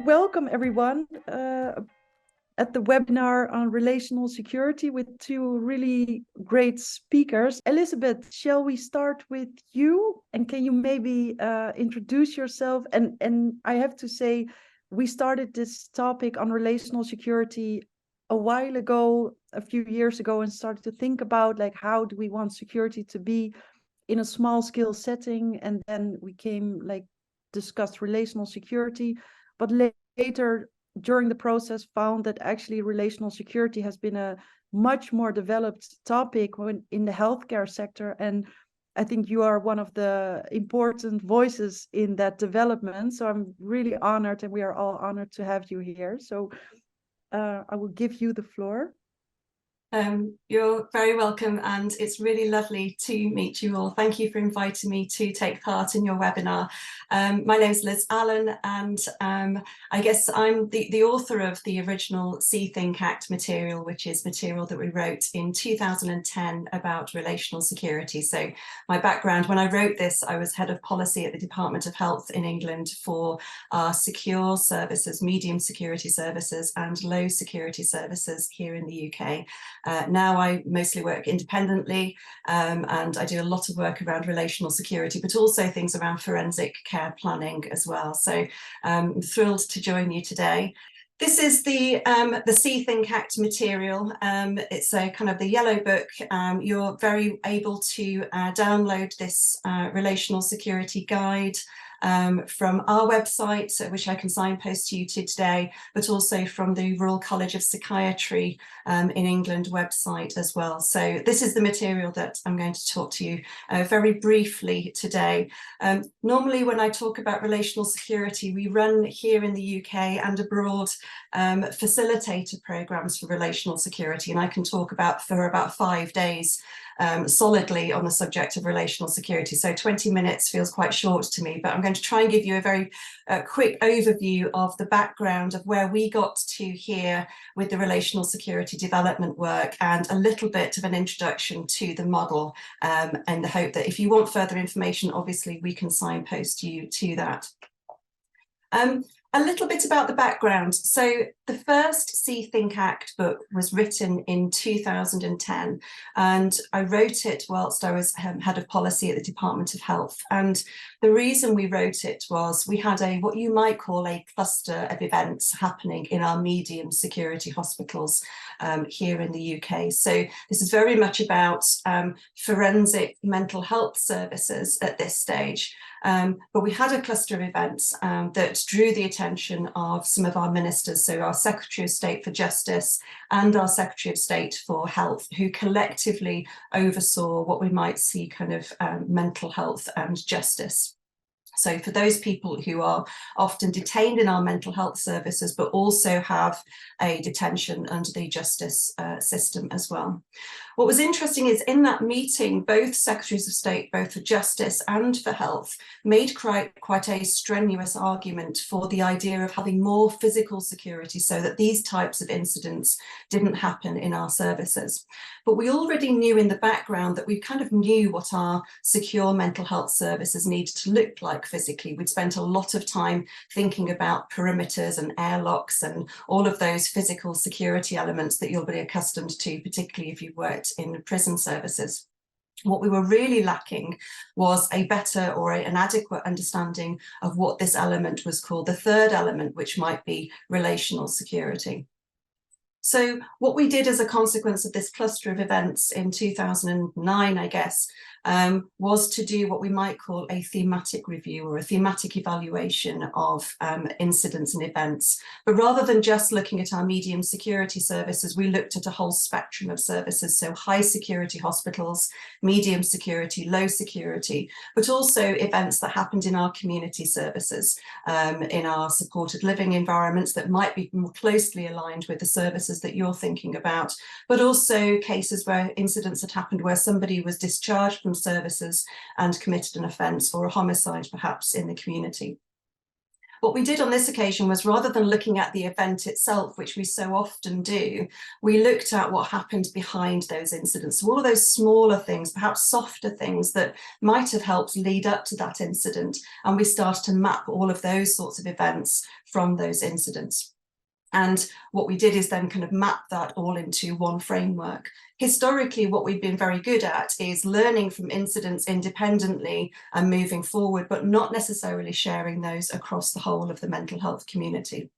Welcome everyone at the webinar on relational security with two really great speakers. Elizabeth, shall we start with you? And can you maybe introduce yourself? And I have to say, we started this topic on relational security a while ago, a few years ago, and started to think about like how do we want security to be in a small scale setting, and then we came like discussed relational security, but later during the process found that actually relational security has been a much more developed topic when in the healthcare sector, and I think you are one of the important voices in that development. So I'm really honored, and we are all honored to have you here. So I will give you the floor. You're very welcome, and it's really lovely to meet you all. Thank you for inviting me to take part in your webinar. My name is Liz Allen, and I guess I'm the author of the original See Think Act material, which is material that we wrote in 2010 about relational security. So my background, when I wrote this, I was head of policy at the Department of Health in England for our secure services, medium security services and low security services here in the UK. Now I mostly work independently, and I do a lot of work around relational security, but also things around forensic care planning as well. So I'm thrilled to join you today. This is the See Think Act material. It's a kind of the yellow book. You're very able to download this relational security guide from our website, which I can signpost to you to today, but also from the Royal College of Psychiatry in England website as well. So this is the material that I'm going to talk to you very briefly today. Normally when I talk about relational security, we run here in the UK and abroad facilitator programs for relational security, and I can talk for about 5 days solidly on the subject of relational security. So 20 minutes feels quite short to me, but I'm going to try and give you a very quick overview of the background of where we got to here with the relational security development work, and a little bit of an introduction to the model, and the hope that if you want further information, obviously we can signpost you to that. A little bit about the background. So the first See Think Act book was written in 2010, and I wrote it whilst I was head of policy at the Department of Health. And the reason we wrote it was we had what you might call a cluster of events happening in our medium security hospitals here in the UK. So this is very much about forensic mental health services at this stage. But we had a cluster of events that drew the attention of some of our ministers, so our Secretary of State for Justice and our Secretary of State for Health, who collectively oversaw what we might see kind of mental health and justice. So for those people who are often detained in our mental health services, but also have a detention under the justice system as well. What was interesting is in that meeting, both Secretaries of State, both for Justice and for Health, made quite a strenuous argument for the idea of having more physical security so that these types of incidents didn't happen in our services. But we already knew in the background that we kind of knew what our secure mental health services needed to look like physically. We'd spent a lot of time thinking about perimeters and airlocks and all of those physical security elements that you'll be accustomed to, particularly if you've worked in prison services. What we were really lacking was a better or an adequate understanding of what this element was called, the third element, which might be relational security. So what we did as a consequence of this cluster of events in 2009, I guess, was to do what we might call a thematic review or a thematic evaluation of incidents and events. But rather than just looking at our medium security services, we looked at a whole spectrum of services, so high security hospitals, medium security, low security, but also events that happened in our community services, in our supported living environments that might be more closely aligned with the services that you're thinking about, but also cases where incidents had happened where somebody was discharged from services and committed an offence or a homicide perhaps in the community. What we did on this occasion was, rather than looking at the event itself, which we so often do, we looked at what happened behind those incidents. So all of those smaller things, perhaps softer things that might have helped lead up to that incident. And we started to map all of those sorts of events from those incidents. And what we did is then kind of map that all into one framework. Historically, what we've been very good at is learning from incidents independently and moving forward, but not necessarily sharing those across the whole of the mental health community.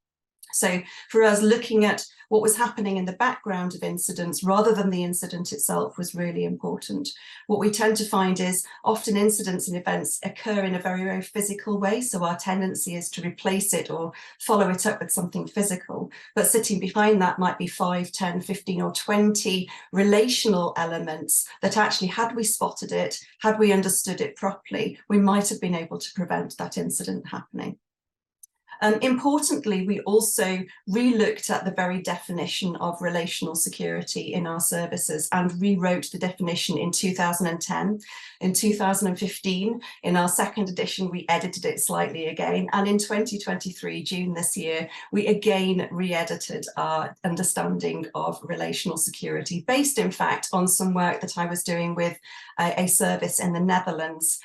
So for us, looking at what was happening in the background of incidents rather than the incident itself was really important. What we tend to find is often incidents and events occur in a very, very physical way. So our tendency is to replace it or follow it up with something physical. But sitting behind that might be 5, 10, 15 or 20 relational elements that actually, had we spotted it, had we understood it properly, we might have been able to prevent that incident happening. Importantly, we also re-looked at the very definition of relational security in our services and rewrote the definition in 2010. In 2015, in our second edition, we edited it slightly again. And in 2023, June this year, we again re-edited our understanding of relational security, based in fact on some work that I was doing with a service in the Netherlands.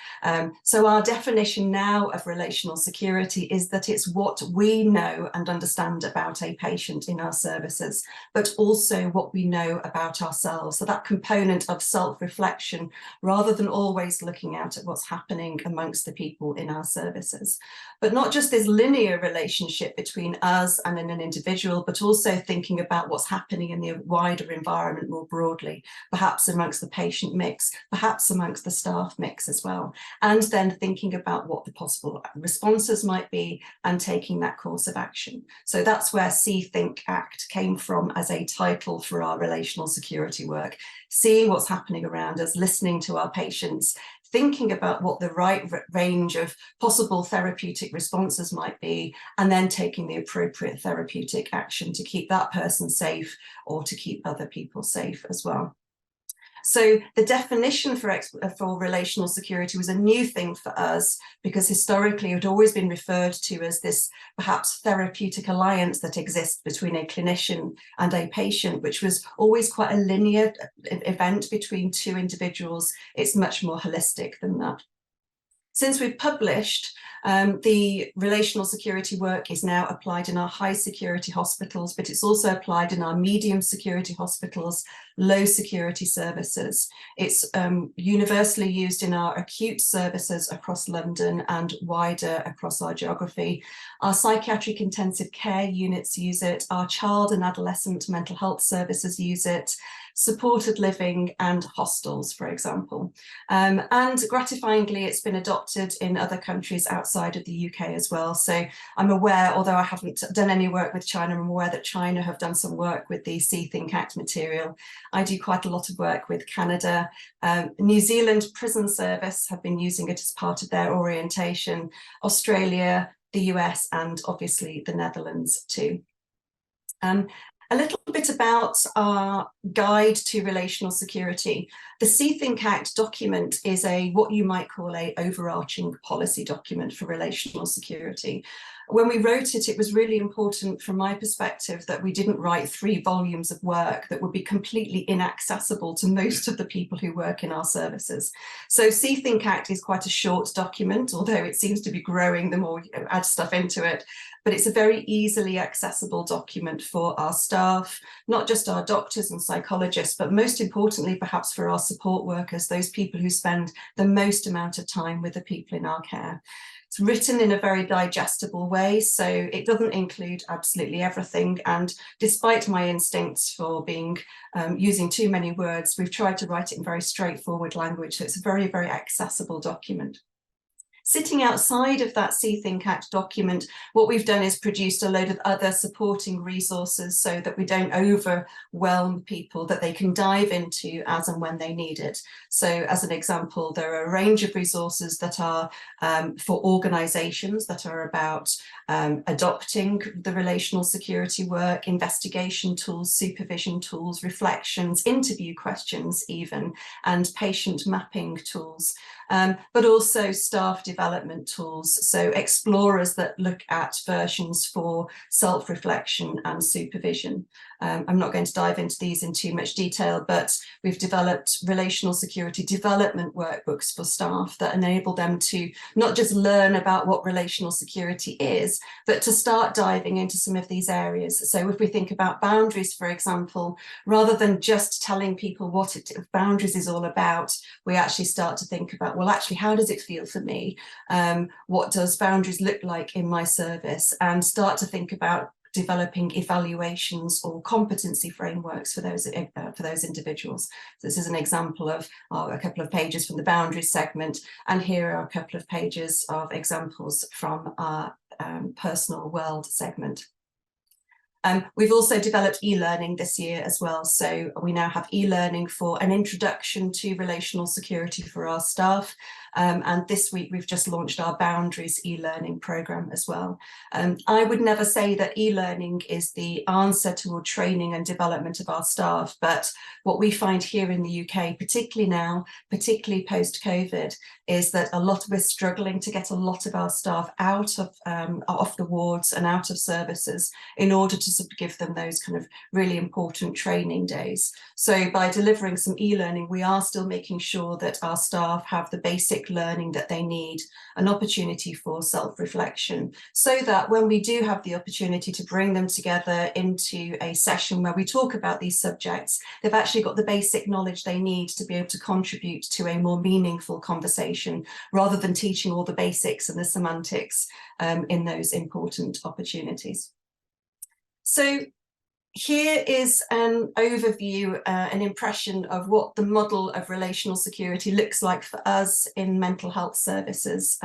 So our definition now of relational security is that it's what we know and understand about a patient in our services, but also what we know about ourselves. So that component of self-reflection, rather than always looking out at what's happening amongst the people in our services. But not just this linear relationship between us and an individual, but also thinking about what's happening in the wider environment more broadly, perhaps amongst the patient mix, perhaps amongst the staff mix as well. And then thinking about what the possible responses might be and taking that course of action. So that's where See, Think, Act came from as a title for our relational security work, seeing what's happening around us, listening to our patients, thinking about what the right range of possible therapeutic responses might be, and then taking the appropriate therapeutic action to keep that person safe or to keep other people safe as well. So the definition for relational security was a new thing for us, because historically it had always been referred to as this perhaps therapeutic alliance that exists between a clinician and a patient, which was always quite a linear event between two individuals. It's much more holistic than that. Since we've published, the relational security work is now applied in our high security hospitals, but it's also applied in our medium security hospitals, low security services. It's universally used in our acute services across London and wider across our geography. Our psychiatric intensive care units use it, our child and adolescent mental health services use it, supported living and hostels, for example. And gratifyingly, it's been adopted in other countries outside of the UK as well. So I'm aware, although I haven't done any work with China, I'm aware that China have done some work with the See, Think, Act material. I do quite a lot of work with Canada. New Zealand Prison Service have been using it as part of their orientation, Australia, the US, and obviously the Netherlands too. A little bit about our guide to relational security. The See, Think, Act document is what you might call an overarching policy document for relational security. When we wrote it, it was really important from my perspective that we didn't write 3 volumes of work that would be completely inaccessible to most of the people who work in our services. So See, Think, Act is quite a short document, although it seems to be growing the more you add stuff into it. But it's a very easily accessible document for our staff, not just our doctors and psychologists, but most importantly, perhaps for our support workers, those people who spend the most amount of time with the people in our care. It's written in a very digestible way, so it doesn't include absolutely everything. And despite my instincts for using too many words, we've tried to write it in very straightforward language. So it's a very, very accessible document. Sitting outside of that See, Think, Act document, what we've done is produced a load of other supporting resources so that we don't overwhelm people, that they can dive into as and when they need it. So as an example, there are a range of resources that are for organisations that are about adopting the relational security work, investigation tools, supervision tools, reflections, interview questions even, and patient mapping tools, but also staff development tools, so explorers that look at versions for self-reflection and supervision. I'm not going to dive into these in too much detail, but we've developed relational security development workbooks for staff that enable them to not just learn about what relational security is, but to start diving into some of these areas. So if we think about boundaries, for example, rather than just telling people what boundaries is all about, we actually start to think about, well, actually, how does it feel for me? What does boundaries look like in my service? And start to think about developing evaluations or competency frameworks for those individuals. So this is an example of a couple of pages from the boundaries segment, and here are a couple of pages of examples from our personal world segment. We've also developed e-learning this year as well. So we now have e-learning for an introduction to relational security for our staff. And this week we've just launched our boundaries e-learning program as well. I would never say that e-learning is the answer to all training and development of our staff, but what we find here in the UK, particularly now, particularly post-COVID, is that we're struggling to get a lot of our staff out of off the wards and out of services in order to give them those kind of really important training days. So by delivering some e-learning, we are still making sure that our staff have the basic learning that they need, an opportunity for self-reflection, so that when we do have the opportunity to bring them together into a session where we talk about these subjects, they've actually got the basic knowledge they need to be able to contribute to a more meaningful conversation, rather than teaching all the basics and the semantics in those important opportunities. So here is an overview, an impression of what the model of relational security looks like for us in mental health services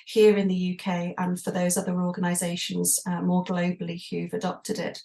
here in the UK, and for those other organisations more globally who've adopted it.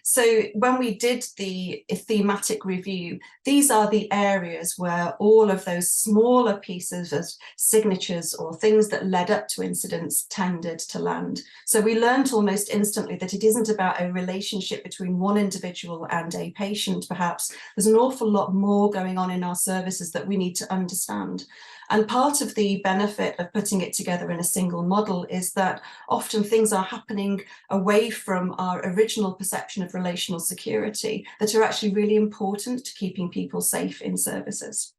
So when we did the thematic review, these are the areas where all of those smaller pieces of signatures or things that led up to incidents tended to land. So we learned almost instantly that it isn't about a relationship between one individual and a patient, perhaps. There's an awful lot more going on in our services that we need to understand. And part of the benefit of putting it together in a single model is that often things are happening away from our original perception of relational security that are actually really important to keeping people safe in services.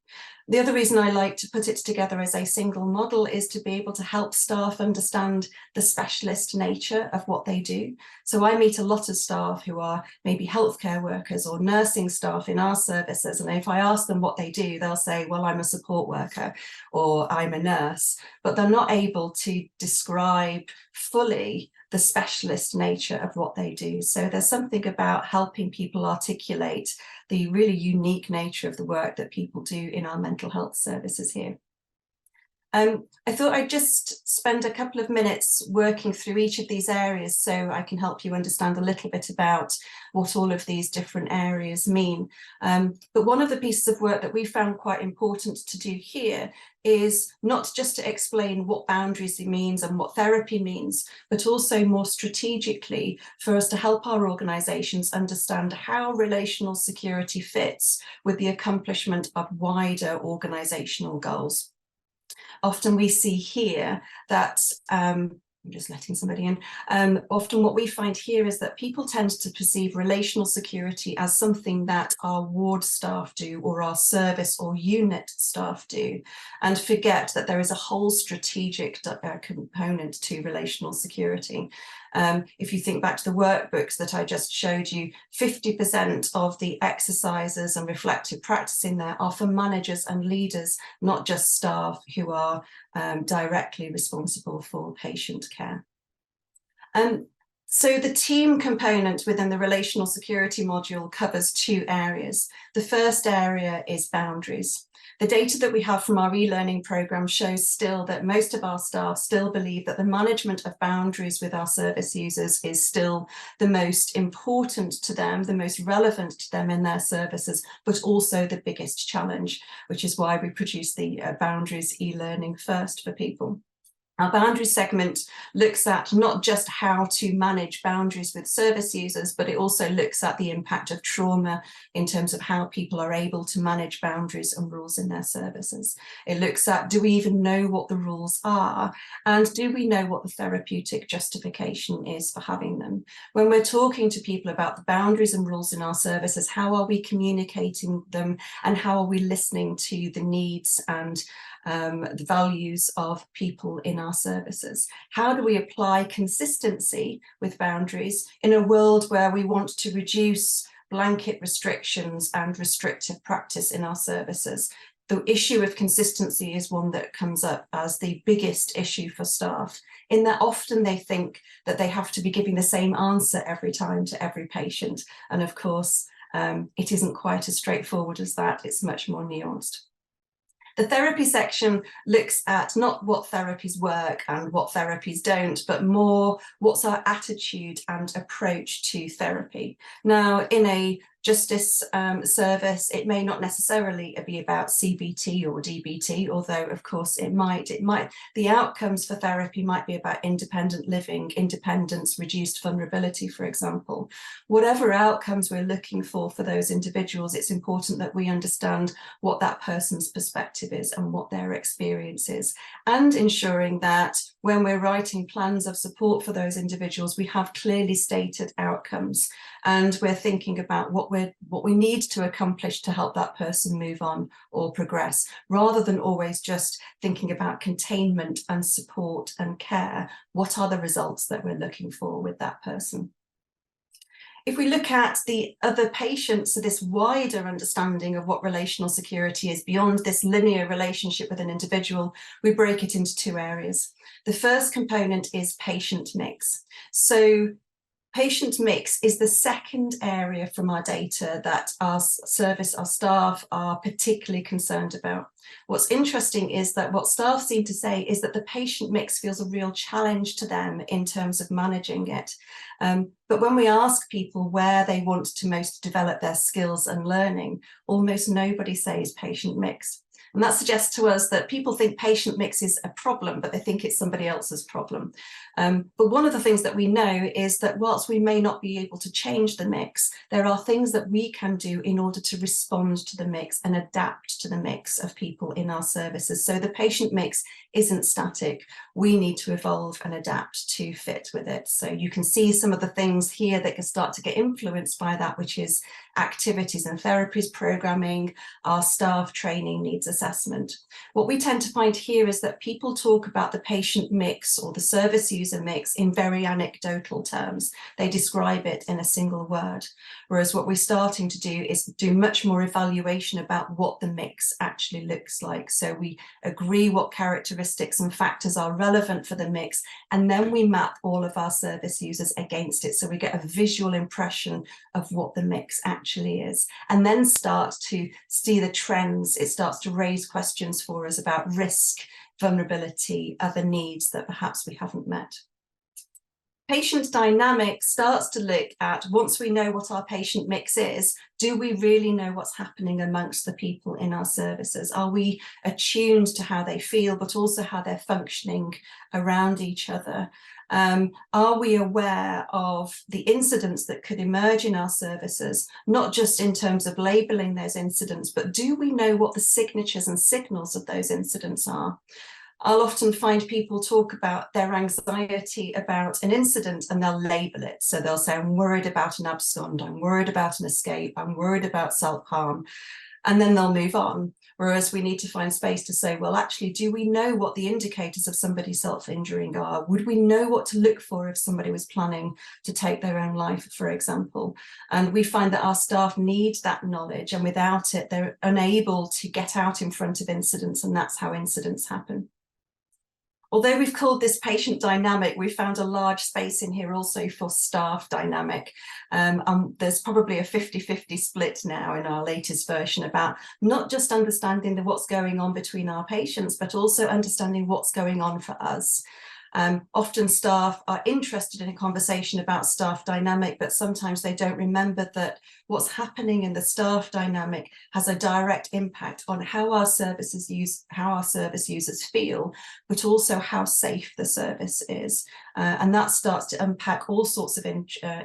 The other reason I like to put it together as a single model is to be able to help staff understand the specialist nature of what they do. So I meet a lot of staff who are maybe healthcare workers or nursing staff in our services, and if I ask them what they do, they'll say, well, I'm a support worker or I'm a nurse, but they're not able to describe fully the specialist nature of what they do. So there's something about helping people articulate the really unique nature of the work that people do in our mental health services here. I thought I'd just spend a couple of minutes working through each of these areas so I can help you understand a little bit about what all of these different areas mean. But one of the pieces of work that we found quite important to do here is not just to explain what boundaries means and what therapy means, but also more strategically for us to help our organisations understand how relational security fits with the accomplishment of wider organisational goals. Often we see here that, I'm just letting somebody in, often what we find here is that people tend to perceive relational security as something that our ward staff do or our service or unit staff do, and forget that there is a whole strategic component to relational security. If you think back to the workbooks that I just showed you, 50% of the exercises and reflective practice in there are for managers and leaders, not just staff who are directly responsible for patient care. So the team component within the relational security module covers two areas. The first area is boundaries. The data that we have from our e-learning program shows still that most of our staff still believe that the management of boundaries with our service users is still the most important to them, the most relevant to them in their services, but also the biggest challenge, which is why we produce the boundaries e-learning first for people. Our boundary segment looks at not just how to manage boundaries with service users, but it also looks at the impact of trauma in terms of how people are able to manage boundaries and rules in their services. It looks at, do we even know what the rules are? And do we know what the therapeutic justification is for having them? When we're talking to people about the boundaries and rules in our services, how are we communicating them, and how are we listening to the needs and the values of people in our services? How do we apply consistency with boundaries in a world where we want to reduce blanket restrictions and restrictive practice in our services? The issue of consistency is one that comes up as the biggest issue for staff, in that often they think that they have to be giving the same answer every time to every patient. And of course, it isn't quite as straightforward as that. It's much more nuanced. The therapy section looks at not what therapies work and what therapies don't, but more what's our attitude and approach to therapy. Now, in a justice service, it may not necessarily be about CBT or DBT, although of course it might. The outcomes for therapy might be about independent living, independence, reduced vulnerability, for example. Whatever outcomes we're looking for those individuals, it's important that we understand what that person's perspective is and what their experience is, and ensuring that when we're writing plans of support for those individuals, we have clearly stated outcomes, and we're thinking about what we need to accomplish to help that person move on or progress, rather than always just thinking about containment and support and care. What are the results that we're looking for with that person? If we look at the other patients, so this wider understanding of what relational security is beyond this linear relationship with an individual, we break it into two areas. The first component is patient mix. So patient mix is the second area from our data that our service, our staff are particularly concerned about. What's interesting is that what staff seem to say is that the patient mix feels a real challenge to them in terms of managing it. But when we ask people where they want to most develop their skills and learning, almost nobody says patient mix. And that suggests to us that people think patient mix is a problem, but they think it's somebody else's problem. But one of the things that we know is that whilst we may not be able to change the mix, there are things that we can do in order to respond to the mix and adapt to the mix of people in our services. So the patient mix isn't static. We need to evolve and adapt to fit with it. So you can see some of the things here that can start to get influenced by that, which is activities and therapies programming, our staff training, needs assessment. What we tend to find here is that people talk about the patient mix or the service user mix in very anecdotal terms. They describe it in a single word, whereas what we're starting to do is do much more evaluation about what the mix actually looks like. So we agree what characteristics and factors are relevant for the mix, and then we map all of our service users against it, so we get a visual impression of what the mix actually is, and then start to see the trends. It starts to raise questions for us about risk, vulnerability, other needs that perhaps we haven't met. Patient dynamic starts to look at, once we know what our patient mix is, do we really know what's happening amongst the people in our services? Are we attuned to how they feel, but also how they're functioning around each other? Are we aware of the incidents that could emerge in our services, not just in terms of labeling those incidents, but do we know what the signatures and signals of those incidents are? I'll often find people talk about their anxiety about an incident and they'll label it. So they'll say, I'm worried about an abscond, I'm worried about an escape, I'm worried about self-harm, and then they'll move on. Whereas we need to find space to say, well, actually, do we know what the indicators of somebody self-injuring are? Would we know what to look for if somebody was planning to take their own life, for example? And we find that our staff need that knowledge, and without it, they're unable to get out in front of incidents, and that's how incidents happen. Although we've called this patient dynamic, we found a large space in here also for staff dynamic. There's probably a 50-50 split now in our latest version about not just understanding what's going on between our patients, but also understanding what's going on for us. Often staff are interested in a conversation about staff dynamic, but sometimes they don't remember that what's happening in the staff dynamic has a direct impact on how our service users feel, but also how safe the service is. And that starts to unpack all sorts of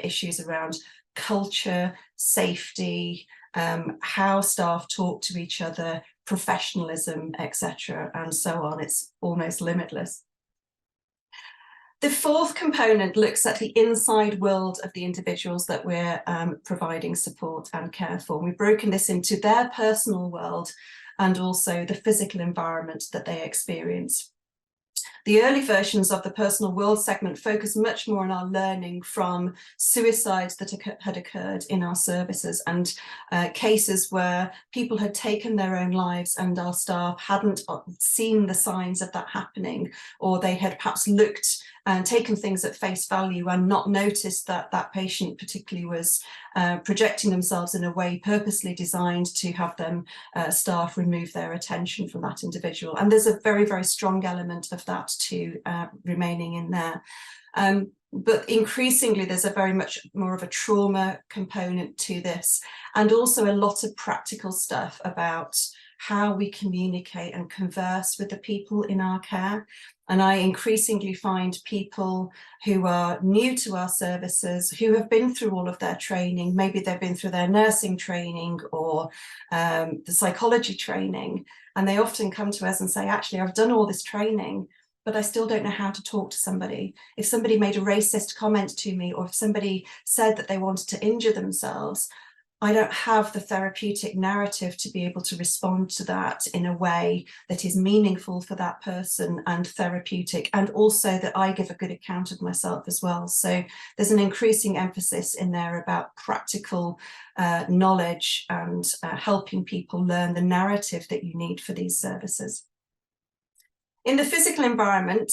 issues around culture, safety, how staff talk to each other, professionalism, etc., and so on. It's almost limitless. The fourth component looks at the inside world of the individuals that we're providing support and care for. We've broken this into their personal world and also the physical environment that they experience. The early versions of the personal world segment focus much more on our learning from suicides that had occurred in our services and cases where people had taken their own lives and our staff hadn't seen the signs of that happening, or they had perhaps looked and taken things at face value and not noticed that that patient particularly was projecting themselves in a way purposely designed to have them staff remove their attention from that individual. And there's a very, very strong element of that too remaining in there. But increasingly, there's a very much more of a trauma component to this, and also a lot of practical stuff about how we communicate and converse with the people in our care. And I increasingly find people who are new to our services, who have been through all of their training, maybe they've been through their nursing training or the psychology training, and they often come to us and say, actually, I've done all this training, but I still don't know how to talk to somebody. If somebody made a racist comment to me, or if somebody said that they wanted to injure themselves, I don't have the therapeutic narrative to be able to respond to that in a way that is meaningful for that person and therapeutic, and also that I give a good account of myself as well. So there's an increasing emphasis in there about practical knowledge and helping people learn the narrative that you need for these services. In the physical environment,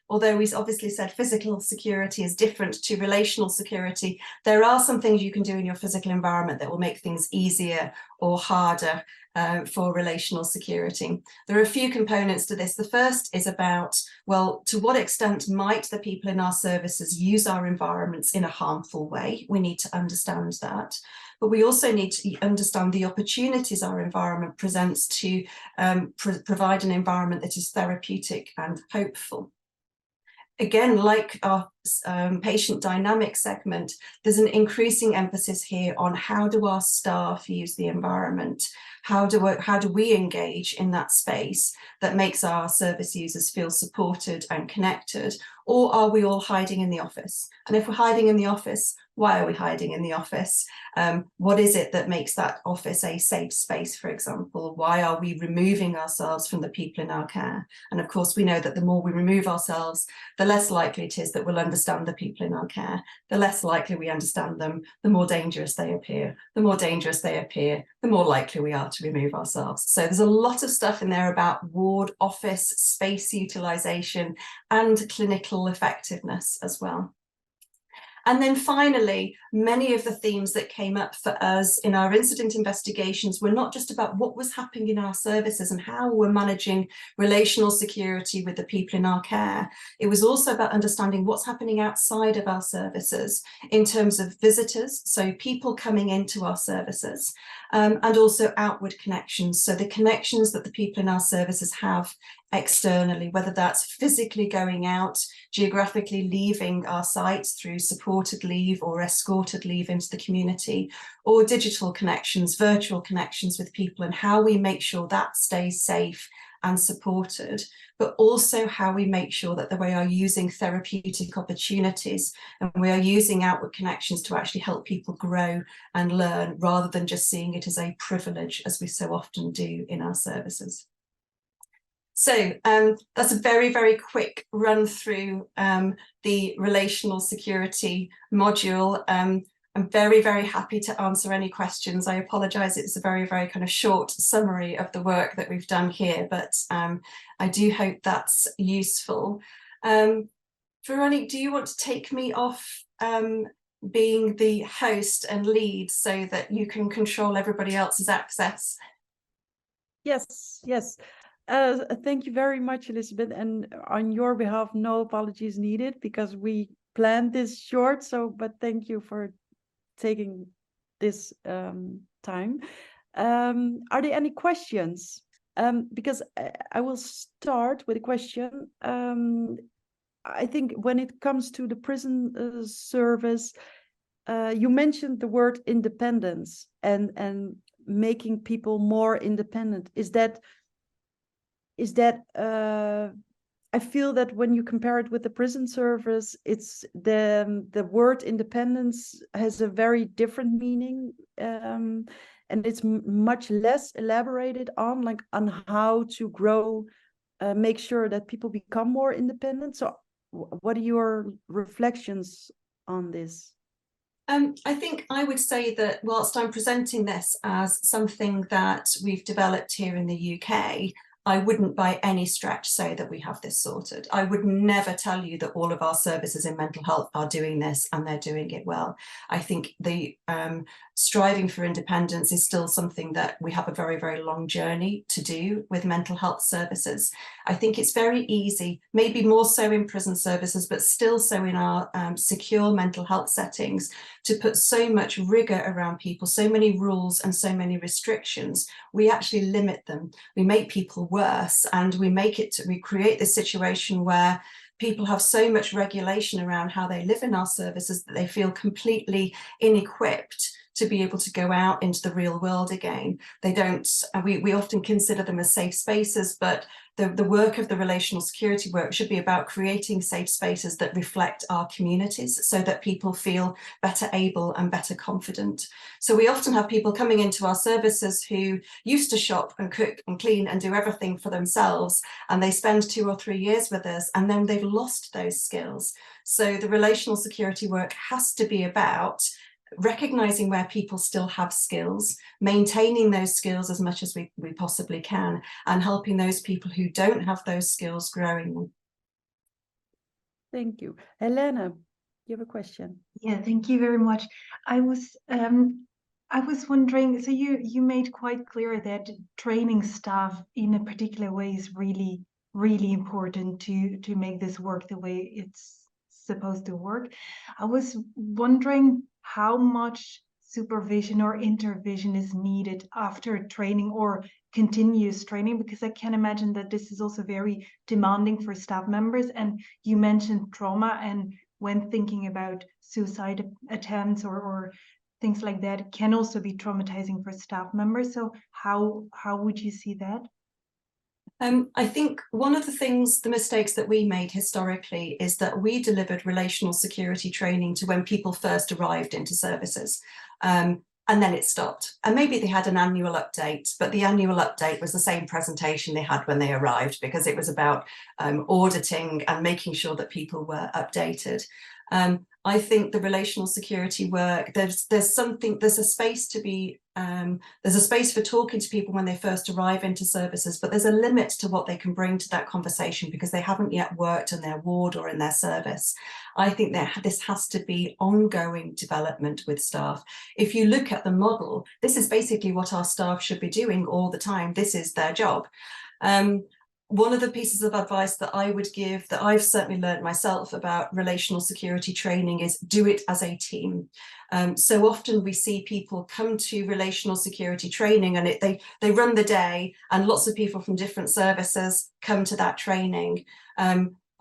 although we obviously said physical security is different to relational security, there are some things you can do in your physical environment that will make things easier or harder for relational security. There are a few components to this. The first is about, well, to what extent might the people in our services use our environments in a harmful way? We need to understand that. But we also need to understand the opportunities our environment presents to provide an environment that is therapeutic and hopeful. Again, like our patient dynamic segment, there's an increasing emphasis here on how do our staff use the environment? How do we engage in that space that makes our service users feel supported and connected? Or are we all hiding in the office? And if we're hiding in the office, why are we hiding in the office? What is it that makes that office a safe space, for example? Why are we removing ourselves from the people in our care? And of course, we know that the more we remove ourselves, the less likely it is that we'll understand the people in our care. The less likely we understand them, the more dangerous they appear. The more dangerous they appear, the more likely we are to remove ourselves. So there's a lot of stuff in there about ward, office, space utilization, and clinical effectiveness as well. And then finally, many of the themes that came up for us in our incident investigations were not just about what was happening in our services and how we're managing relational security with the people in our care. It was also about understanding what's happening outside of our services in terms of visitors, so people coming into our services, and also outward connections. So the connections that the people in our services have externally, whether that's physically going out, geographically leaving our sites through supported leave or escorted leave into the community, or digital connections, virtual connections with people, and how we make sure that stays safe and supported, but also how we make sure that we are using therapeutic opportunities and we are using outward connections to actually help people grow and learn, rather than just seeing it as a privilege, as we so often do in our services. So that's a very, very quick run through the relational security module. I'm very, very happy to answer any questions. I apologise, it's a very, very kind of short summary of the work that we've done here, but I do hope that's useful. Veronique, do you want to take me off being the host and lead so that you can control everybody else's access? Yes, yes. Thank you very much, Elizabeth. And on your behalf, no apologies needed because we planned this short. But thank you for taking this time. Are there any questions? Because I will start with a question. I think when it comes to the prison service, you mentioned the word independence and making people more independent. Is that I feel that when you compare it with the prison service, it's the word independence has a very different meaning, and it's much less elaborated on, like on how to grow, make sure that people become more independent. So, what are your reflections on this? I think I would say that whilst I'm presenting this as something that we've developed here in the UK, I wouldn't by any stretch say that we have this sorted. I would never tell you that all of our services in mental health are doing this and they're doing it well. I think the striving for independence is still something that we have a very, very long journey to do with mental health services. I think it's very easy, maybe more so in prison services, but still so in our secure mental health settings, to put so much rigor around people, so many rules and so many restrictions. We actually limit them. We make people worse, and we create this situation where people have so much regulation around how they live in our services that they feel completely ill-equipped to be able to go out into the real world again. They don't, we often consider them as safe spaces, but the work of the relational security work should be about creating safe spaces that reflect our communities so that people feel better able and better confident. So we often have people coming into our services who used to shop and cook and clean and do everything for themselves, and they spend 2 or 3 years with us and then they've lost those skills. So the relational security work has to be about recognizing where people still have skills, maintaining those skills as much as we possibly can, and helping those people who don't have those skills growing them. Thank you. Helena, you have a question? Yeah, thank you very much. I was wondering, so you made quite clear that training staff in a particular way is really, really important to make this work the way it's supposed to work. I was wondering how much supervision or intervention is needed after training or continuous training, because I can imagine that this is also very demanding for staff members. And you mentioned trauma, and when thinking about suicide attempts or things like that, it can also be traumatizing for staff members. So how would you see that? I think one of the mistakes that we made historically is that we delivered relational security training to when people first arrived into services. And then it stopped. And maybe they had an annual update, but the annual update was the same presentation they had when they arrived, because it was about auditing and making sure that people were updated. I think the relational security work, there's a space to be, there's a space for talking to people when they first arrive into services, but there's a limit to what they can bring to that conversation because they haven't yet worked in their ward or in their service. I think that this has to be ongoing development with staff. If you look at the model, this is basically what our staff should be doing all the time. This is their job. One of the pieces of advice that I would give, that I've certainly learned myself about relational security training, is do it as a team. So often we see people come to relational security training and they run the day, and lots of people from different services come to that training.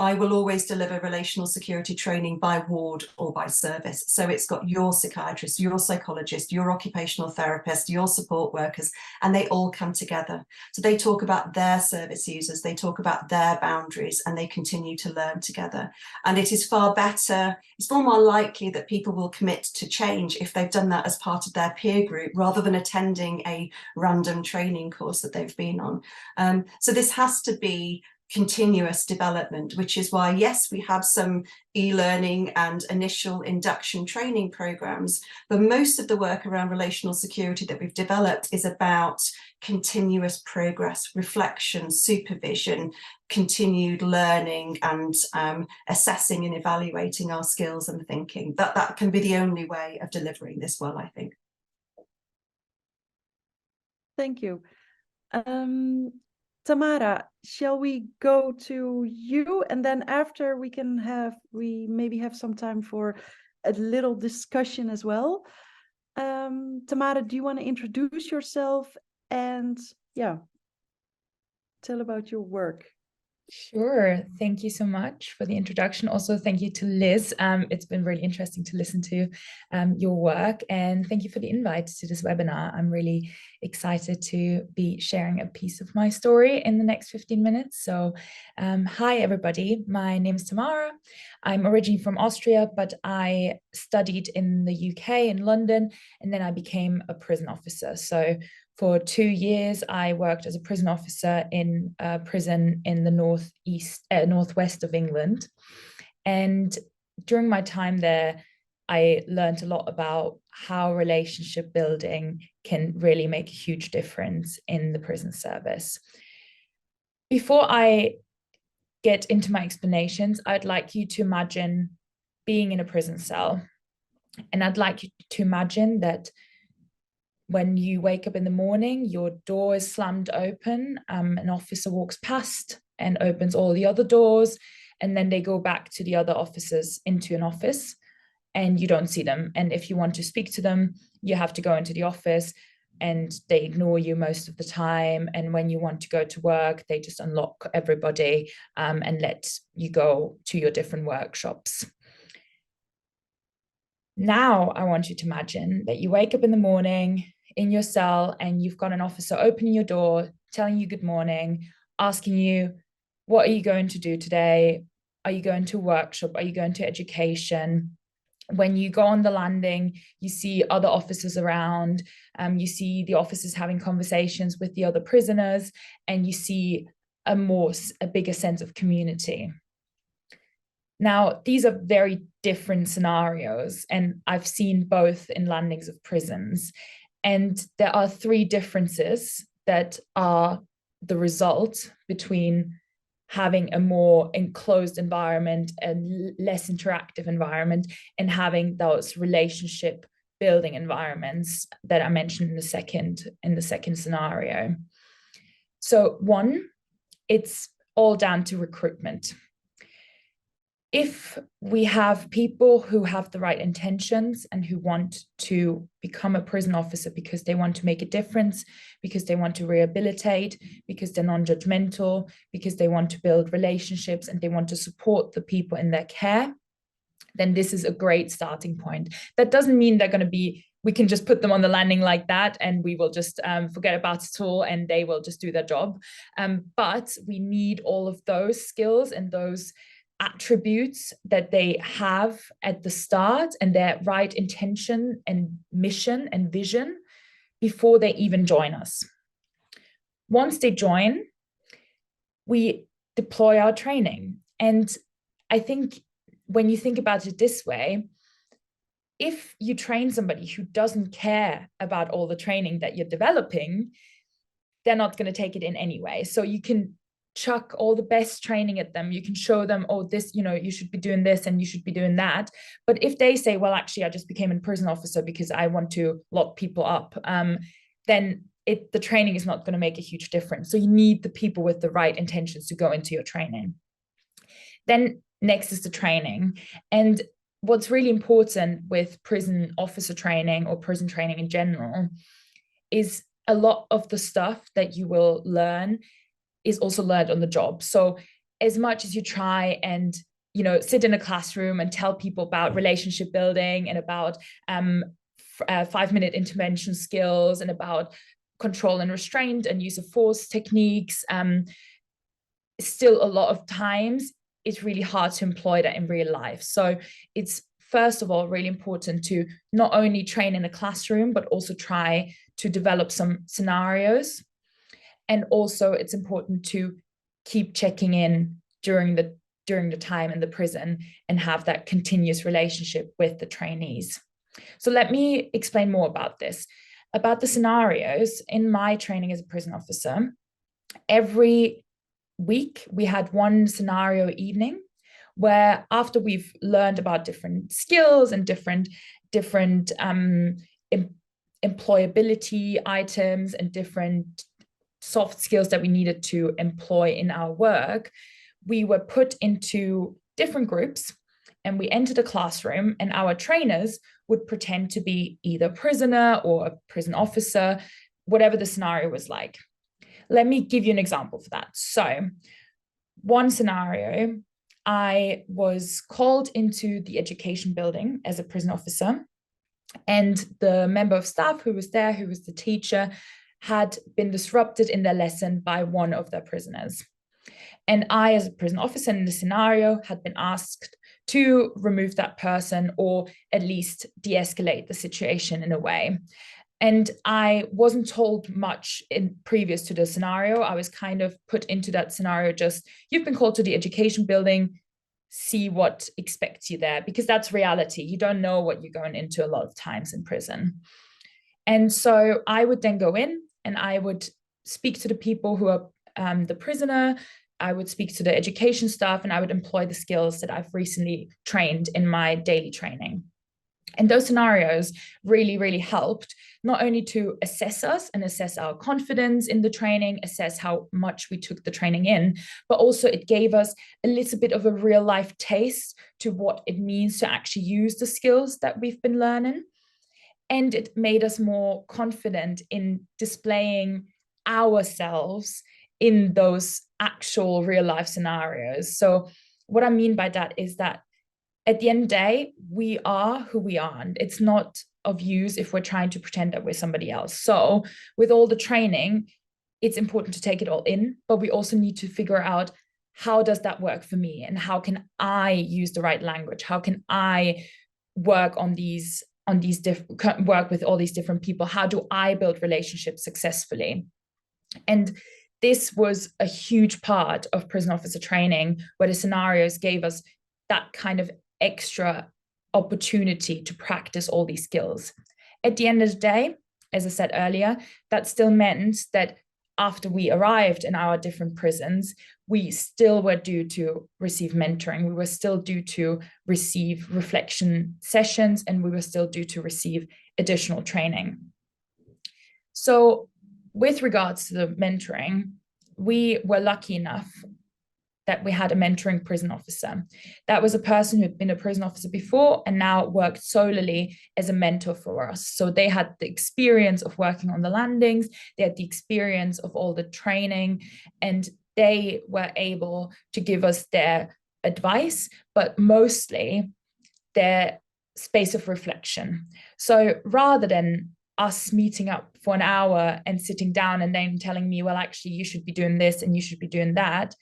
I will always deliver relational security training by ward or by service. So it's got your psychiatrist, your psychologist, your occupational therapist, your support workers, and they all come together. So they talk about their service users, they talk about their boundaries, and they continue to learn together. And it is far better, it's far more likely that people will commit to change if they've done that as part of their peer group, rather than attending a random training course that they've been on. So this has to be continuous development, which is why, yes, we have some e-learning and initial induction training programs, but most of the work around relational security that we've developed is about continuous progress, reflection, supervision, continued learning, and assessing and evaluating our skills and thinking. That can be the only way of delivering this well, I think. Thank you. Tamara, shall we go to you? And then after we maybe have some time for a little discussion as well. Tamara, do you want to introduce yourself and tell about your work? Sure. Thank you so much for the introduction. Also, thank you to Liz. It's been really interesting to listen to your work, and thank you for the invite to this webinar. I'm really excited to be sharing a piece of my story in the next 15 minutes. So hi, everybody. My name is Tamara. I'm originally from Austria, but I studied in the UK, in London, and then I became a prison officer. So for 2 years, I worked as a prison officer in a prison in the northwest of England. And during my time there, I learned a lot about how relationship building can really make a huge difference in the prison service. Before I get into my explanations, I'd like you to imagine being in a prison cell. And I'd like you to imagine that when you wake up in the morning, your door is slammed open, an officer walks past and opens all the other doors, and then they go back to the other officers into an office, and you don't see them. And if you want to speak to them, you have to go into the office, and they ignore you most of the time. And when you want to go to work, they just unlock everybody and let you go to your different workshops. Now, I want you to imagine that you wake up in the morning in your cell and you've got an officer opening your door, telling you good morning, asking you, what are you going to do today? Are you going to a workshop? Are you going to education? When you go on the landing, you see other officers around, you see the officers having conversations with the other prisoners, and you see a bigger sense of community. Now, these are very different scenarios, and I've seen both in landings of prisons. And there are 3 differences that are the result between having a more enclosed environment and less interactive environment and having those relationship building environments that I mentioned in the second scenario. So 1, it's all down to recruitment. If we have people who have the right intentions and who want to become a prison officer because they want to make a difference, because they want to rehabilitate, because they're non-judgmental, because they want to build relationships and they want to support the people in their care, then this is a great starting point. That doesn't mean they're going to be, we can just put them on the landing like that and we will just forget about it all and they will just do their job. But we need all of those skills and those attributes that they have at the start and their right intention and mission and vision before they even join us. Once they join, we deploy our training. And I think when you think about it this way, if you train somebody who doesn't care about all the training that you're developing, they're not going to take it in anyway. So you can chuck all the best training at them. You can show them, oh, this, you should be doing this and you should be doing that. But if they say, well, actually, I just became a prison officer because I want to lock people up, then the training is not going to make a huge difference. So you need the people with the right intentions to go into your training. Then next is the training. And what's really important with prison officer training or prison training in general is a lot of the stuff that you will learn is also learned on the job. So as much as you try and sit in a classroom and tell people about relationship building and about 5-minute intervention skills and about control and restraint and use of force techniques, still a lot of times it's really hard to employ that in real life. So it's first of all really important to not only train in a classroom, but also try to develop some scenarios. And also it's important to keep checking in during the time in the prison and have that continuous relationship with the trainees. So let me explain more about this. About the scenarios, in my training as a prison officer, every week we had one scenario evening where after we've learned about different skills and different employability items and different soft skills that we needed to employ in our work, we were put into different groups and we entered a classroom, and our trainers would pretend to be either a prisoner or a prison officer, whatever the scenario was like. Let me give you an example for that. So one scenario, I was called into the education building as a prison officer, and the member of staff who was there, who was the teacher, had been disrupted in their lesson by one of their prisoners. And I, as a prison officer in the scenario, had been asked to remove that person or at least de-escalate the situation in a way. And I wasn't told much in previous to the scenario. I was kind of put into that scenario, just, you've been called to the education building, see what expects you there, because that's reality. You don't know what you're going into a lot of times in prison. And so I would then go in and I would speak to the people who are the prisoner. I would speak to the education staff, and I would employ the skills that I've recently trained in my daily training. And those scenarios really, really helped not only to assess us and assess our confidence in the training, assess how much we took the training in, but also it gave us a little bit of a real life taste to what it means to actually use the skills that we've been learning. And it made us more confident in displaying ourselves in those actual real life scenarios. So what I mean by that is that at the end of the day, we are who we are, and it's not of use if we're trying to pretend that we're somebody else. So with all the training, it's important to take it all in, but we also need to figure out, how does that work for me? And how can I use the right language? How can I work on these work with all these different people? How do I build relationships successfully? And this was a huge part of prison officer training, where the scenarios gave us that kind of extra opportunity to practice all these skills. At the end of the day, as I said earlier, that still meant that after we arrived in our different prisons, we still were due to receive mentoring. We were still due to receive reflection sessions, and we were still due to receive additional training. So with regards to the mentoring, we were lucky enough that we had a mentoring prison officer. That was a person who had been a prison officer before and now worked solely as a mentor for us. So they had the experience of working on the landings, they had the experience of all the training, and they were able to give us their advice, but mostly their space of reflection. So rather than us meeting up for an hour and sitting down and then telling me, well, actually, you should be doing this and you should be doing that,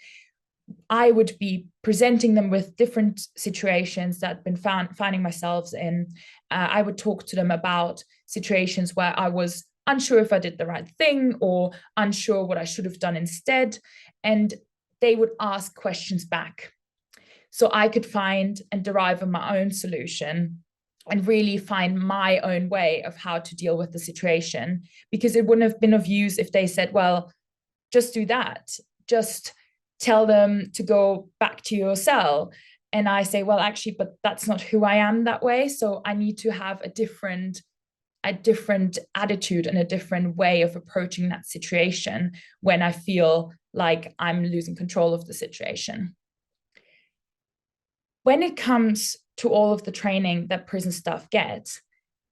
I would be presenting them with different situations that I've been finding myself in. I would talk to them about situations where I was unsure if I did the right thing or unsure what I should have done instead. And they would ask questions back. So I could find and derive my own solution and really find my own way of how to deal with the situation, because it wouldn't have been of use if they said, well, just do that. Just tell them to go back to your cell. And I say, well, actually, but that's not who I am that way. So I need to have a different attitude and a different way of approaching that situation when I feel like I'm losing control of the situation. When it comes to all of the training that prison staff get,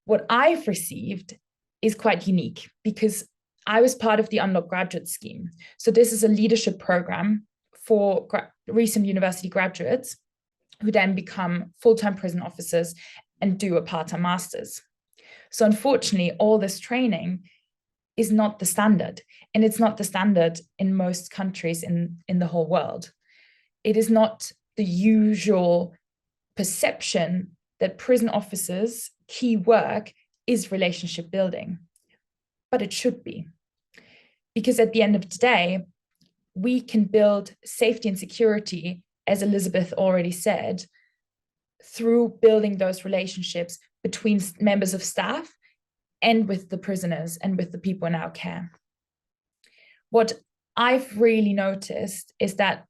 what I've received is quite unique, because I was part of the Unlock Graduate Scheme. So this is a leadership program for recent university graduates who then become full-time prison officers and do a part-time master's. So unfortunately, all this training is not the standard, and it's not the standard in most countries in the whole world. It is not the usual perception that prison officers' key work is relationship building, but it should be. Because at the end of the day, we can build safety and security, as Elizabeth already said, through building those relationships between members of staff and with the prisoners and with the people in our care. What I've really noticed is that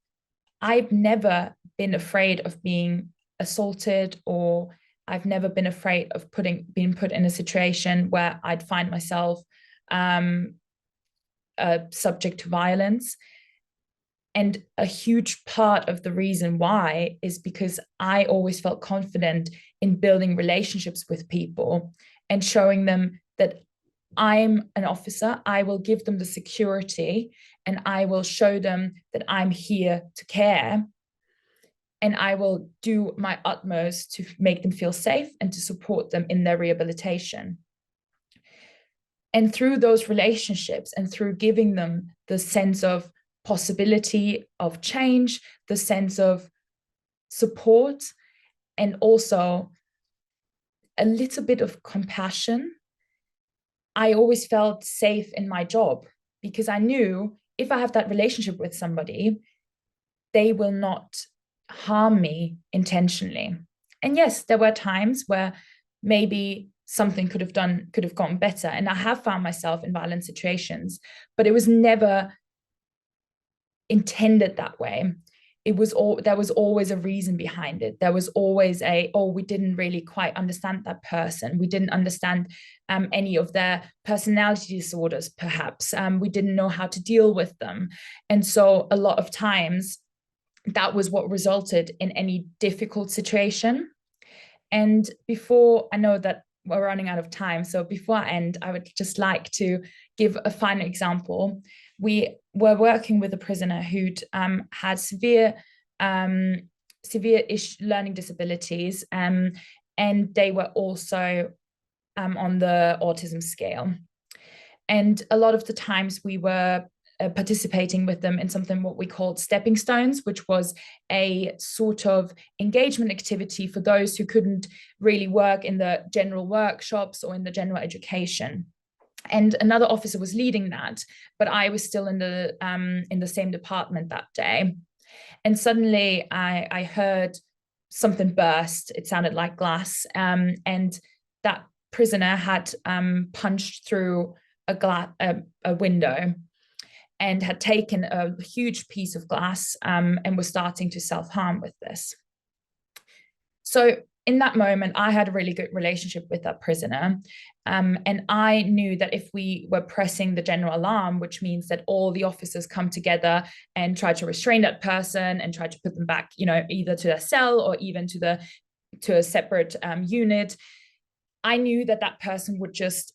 I've never been afraid of being assaulted, or I've never been afraid of being put in a situation where I'd find myself subject to violence. And a huge part of the reason why is because I always felt confident in building relationships with people and showing them that I'm an officer. I will give them the security and I will show them that I'm here to care. And I will do my utmost to make them feel safe and to support them in their rehabilitation. And through those relationships and through giving them the sense of possibility of change, the sense of support, and also a little bit of compassion, I always felt safe in my job, because I knew if I have that relationship with somebody, they will not harm me intentionally. And yes, there were times where maybe something could have gone better. And I have found myself in violent situations, but it was never intended that way. There was always a reason behind it. There was always we didn't really quite understand that person. We didn't understand any of their personality disorders, perhaps. We didn't know how to deal with them. And so a lot of times that was what resulted in any difficult situation. And before, I know that we're running out of time, so before I end, I would just like to give a final example. We were working with a prisoner who'd had severe learning disabilities, and they were also on the autism scale. And a lot of the times we were participating with them in something what we called stepping stones, which was a sort of engagement activity for those who couldn't really work in the general workshops or in the general education. And another officer was leading that, but I was still in the same department that day. And suddenly I heard something burst. It sounded like glass, and that prisoner had punched through a window and had taken a huge piece of glass and was starting to self-harm with this. So in that moment, I had a really good relationship with that prisoner. And I knew that if we were pressing the general alarm, which means that all the officers come together and try to restrain that person and try to put them back, either to their cell or even to a separate unit, I knew that that person would just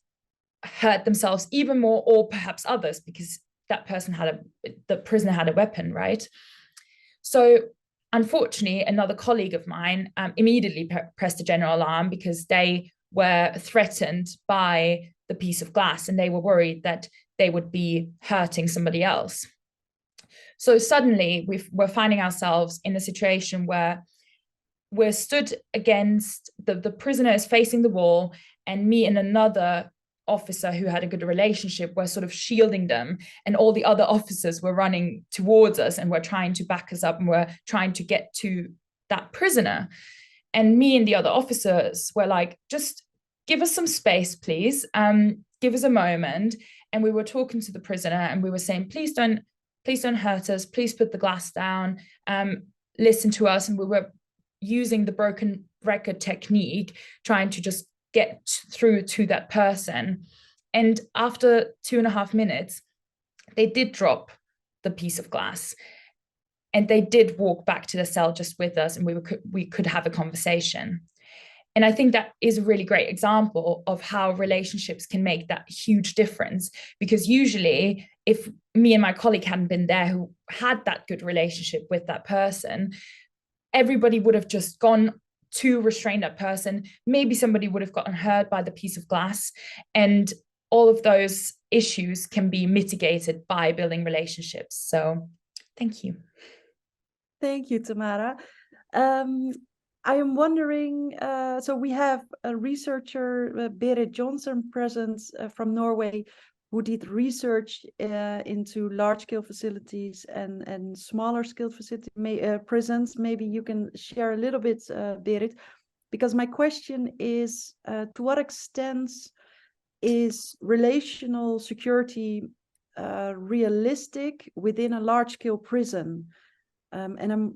hurt themselves even more, or perhaps others, because the prisoner had a weapon, right? So unfortunately, another colleague of mine immediately pressed the general alarm because they were threatened by the piece of glass and they were worried that they would be hurting somebody else. So suddenly we're finding ourselves in a situation where we're stood against, the prisoner is facing the wall, and me and another officer who had a good relationship were sort of shielding them, and all the other officers were running towards us and were trying to back us up and were trying to get to that prisoner. And me and the other officers were like, just give us some space, please. Give us a moment. And we were talking to the prisoner and we were saying, please don't hurt us. Please put the glass down. Listen to us. And we were using the broken record technique, trying to just get through to that person. And after 2.5 minutes, they did drop the piece of glass and they did walk back to the cell just with us, and we could have a conversation. And I think that is a really great example of how relationships can make that huge difference, because usually if me and my colleague hadn't been there who had that good relationship with that person, everybody would have just gone to restrain that person. Maybe somebody would have gotten hurt by the piece of glass, and all of those issues can be mitigated by building relationships. So thank you. Thank you, Tamara. I am wondering, so we have a researcher, Berit Johnson, present from Norway, who did research into large-scale facilities and smaller-scale prisons. Maybe you can share a little bit, Berit, because my question is, to what extent is relational security realistic within a large-scale prison? And